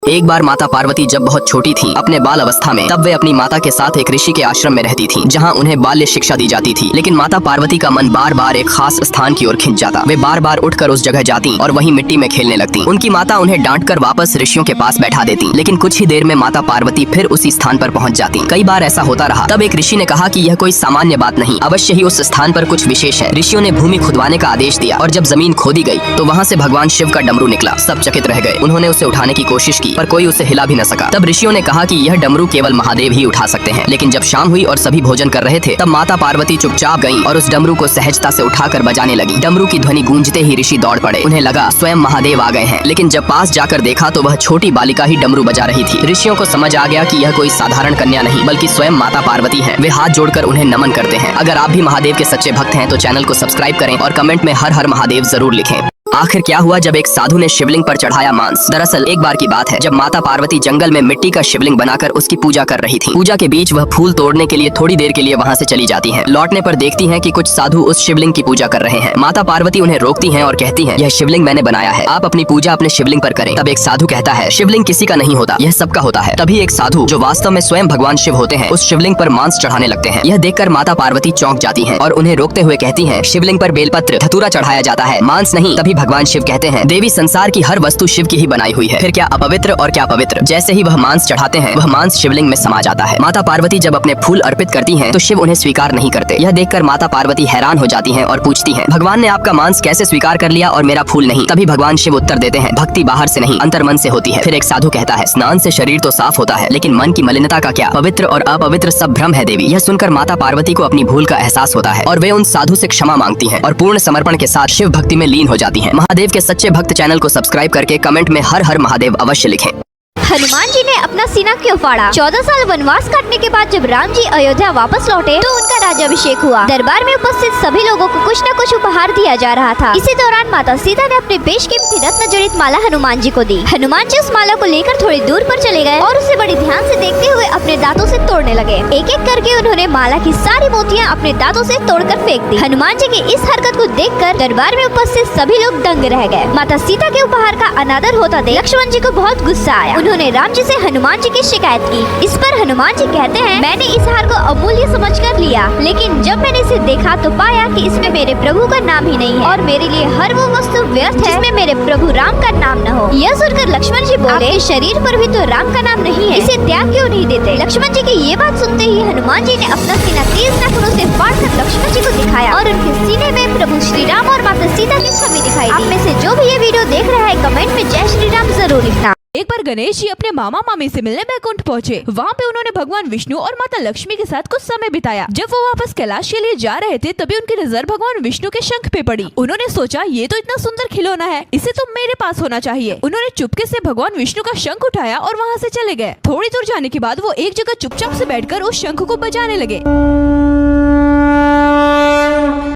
एक बार माता पार्वती जब बहुत छोटी थी, अपने बाल अवस्था में, तब वे अपनी माता के साथ एक ऋषि के आश्रम में रहती थी, जहां उन्हें बाल्य शिक्षा दी जाती थी। लेकिन माता पार्वती का मन बार बार एक खास स्थान की ओर खिंच जाता। वे बार बार उठकर उस जगह जाती और वहीं मिट्टी में खेलने लगती। उनकी माता उन्हें डांटकर वापस ऋषियों के पास बैठा देती, लेकिन कुछ ही देर में माता पार्वती फिर उसी स्थान पर पहुंच जाती। कई बार ऐसा होता रहा। तब एक ऋषि ने कहा कि यह कोई सामान्य बात नहीं, अवश्य ही उस स्थान पर कुछ विशेष है। ऋषियों ने भूमि खुदवाने का आदेश दिया और जब जमीन खोदी गई तो वहाँ से भगवान शिव का डमरू निकला। सब चकित रह गए। उन्होंने उसे उठाने की कोशिश की पर कोई उसे हिला भी न सका। तब ऋषियों ने कहा कि यह डमरू केवल महादेव ही उठा सकते हैं। लेकिन जब शाम हुई और सभी भोजन कर रहे थे, तब माता पार्वती चुपचाप गईं और उस डमरू को सहजता से उठाकर बजाने लगी। डमरू की ध्वनि गूंजते ही ऋषि दौड़ पड़े। उन्हें लगा स्वयं महादेव आ गए हैं। लेकिन जब पास जाकर देखा तो वह छोटी बालिका ही डमरू बजा रही थी। ऋषियों को समझ आ गया कि यह कोई साधारण कन्या नहीं बल्कि स्वयं माता पार्वती है। वे हाथ जोड़कर उन्हें नमन करते हैं। अगर आप भी महादेव के सच्चे भक्त हैं तो चैनल को सब्सक्राइब करें और कमेंट में हर हर महादेव जरूर लिखें। आखिर क्या हुआ जब एक साधु ने शिवलिंग पर चढ़ाया मांस। दरअसल एक बार की बात है जब माता पार्वती जंगल में मिट्टी का शिवलिंग बनाकर उसकी पूजा कर रही थी। पूजा के बीच वह फूल तोड़ने के लिए थोड़ी देर के लिए वहां से चली जाती हैं। लौटने पर देखती हैं कि कुछ साधु उस शिवलिंग की पूजा कर रहे हैं। माता पार्वती उन्हें रोकती हैं और कहती हैं, यह शिवलिंग मैंने बनाया है, आप अपनी पूजा अपने शिवलिंग पर करें। तब एक साधु कहता है, शिवलिंग किसी का नहीं होता, यह सबका होता है। तभी एक साधु जो वास्तव में स्वयं भगवान शिव होते हैं उस शिवलिंग पर मांस चढ़ाने लगते हैं। यह देखकर माता पार्वती चौंक जाती हैं और उन्हें रोकते हुए कहती हैं, शिवलिंग पर बेलपत्र धतूरा चढ़ाया जाता है, मांस नहीं। तभी भगवान शिव कहते हैं, देवी संसार की हर वस्तु शिव की ही बनाई हुई है, फिर क्या अपवित्र और क्या पवित्र। जैसे ही वह मांस चढ़ाते हैं वह मांस शिवलिंग में समा जाता है। माता पार्वती जब अपने फूल अर्पित करती हैं तो शिव उन्हें स्वीकार नहीं करते। यह देखकर माता पार्वती हैरान हो जाती हैं और पूछती हैं, भगवान ने आपका मांस कैसे स्वीकार कर लिया और मेरा फूल नहीं। तभी भगवान शिव उत्तर देते हैं, भक्ति बाहर से नहीं अंतर मन से होती है। फिर एक साधु कहता है, स्नान से शरीर तो साफ होता है लेकिन मन की मलिनता का क्या, पवित्र और अपवित्र सब भ्रम है देवी। यह सुनकर माता पार्वती को अपनी भूल का एहसास होता है और वे उन साधु से क्षमा मांगती हैं और पूर्ण समर्पण के साथ शिव भक्ति में लीन हो जाती हैं। महादेव के सच्चे भक्त चैनल को सब्सक्राइब करके कमेंट में हर हर महादेव अवश्य लिखें। हनुमान जी ने अपना सीना क्यों फाड़ा? 14 साल वनवास काटने के बाद जब राम जी अयोध्या वापस लौटे तो उनका राज्याभिषेक हुआ। दरबार में उपस्थित सभी लोगों को कुछ न कुछ उपहार दिया जा रहा था। इसी दौरान माता सीता ने अपने बेशकीमती रत्न जड़ित माला हनुमान जी को दी। हनुमान जी उस माला को लेकर थोड़ी दूर पर चले गए और उसे बड़ी ध्यान से देखते हुए अपने दांतों से तोड़ने लगे। एक एक करके उन्होंने माला की सारी मोतियाँ अपने दांतों से तोड़कर फेंक दी। हनुमान जी की इस हरकत को देखकर दरबार में उपस्थित सभी लोग दंग रह गए। माता सीता के उपहार का अनादर होता देख लक्ष्मण जी को बहुत गुस्सा आया। उन्होंने राम जी से हनुमान जी की शिकायत की। इस पर हनुमान जी कहते हैं, मैंने इस हार को अमूल्य समझकर लिया, लेकिन जब मैंने इसे देखा तो पाया कि इसमें मेरे प्रभु का नाम ही नहीं है और मेरे लिए हर वो वस्तु व्यर्थ है जिसमें मेरे प्रभु राम का नाम न हो। यह सुनकर लक्ष्मण जी बोले, आपके शरीर पर भी तो राम का नाम नहीं है, इसे त्याग क्यों नहीं देते? लक्ष्मण जी की ये बात सुनते ही हनुमान जी ने अपना सीना तेज नाखूनों से फाड़कर लक्ष्मण जी को दिखाया और उनके सीने में प्रभु श्री राम और माता सीता की छवि दिखाई दी। आप में से जो भी ये वीडियो देख रहा है कमेंट में जय श्री राम जरूर लिखना। एक बार गणेश जी अपने मामा मामी से मिलने बैकुंठ पहुँचे। वहाँ पे उन्होंने भगवान विष्णु और माता लक्ष्मी के साथ कुछ समय बिताया। जब वो वापस कैलाश के लिए जा रहे थे तभी उनकी नजर भगवान विष्णु के शंख पे पड़ी। उन्होंने सोचा, ये तो इतना सुंदर खिलौना है, इसे तो मेरे पास होना चाहिए। उन्होंने चुपके से भगवान विष्णु का शंख उठाया और वहाँ से चले गए। थोड़ी दूर जाने के बाद वो एक जगह चुपचाप से बैठकर उस शंख को बजाने लगे,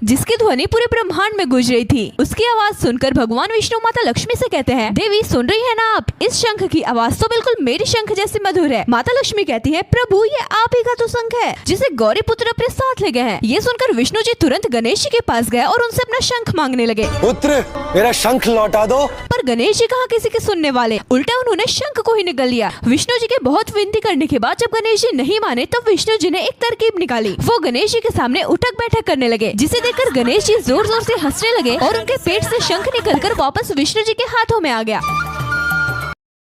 जिसकी ध्वनि पूरे ब्रह्मांड में गूंज रही थी। उसकी आवाज सुनकर भगवान विष्णु माता लक्ष्मी से कहते हैं, देवी सुन रही है ना आप? इस शंख की आवाज तो बिल्कुल मेरी शंख जैसी मधुर है। माता लक्ष्मी कहती है, प्रभु ये आप ही का तो शंख है जिसे गौरी पुत्र अपने साथ ले गए हैं। ये सुनकर विष्णु जी तुरंत गणेश जी के पास गए और उनसे अपना शंख मांगने लगे। पुत्र मेरा शंख लौटा दो। पर गणेश जी कहाँ किसी के सुनने वाले, उल्टा उन्होंने शंख को ही निगल लिया। विष्णु जी के बहुत विनती करने के बाद जब गणेश जी नहीं माने तब विष्णु जी ने एक तरकीब निकाली। वो गणेश जी के सामने उठक बैठक करने लगे, जिसे देखकर गणेश जी जोर जोर से हंसने लगे और उनके पेट से शंख निकलकर वापस विष्णु जी के हाथों में आ गया।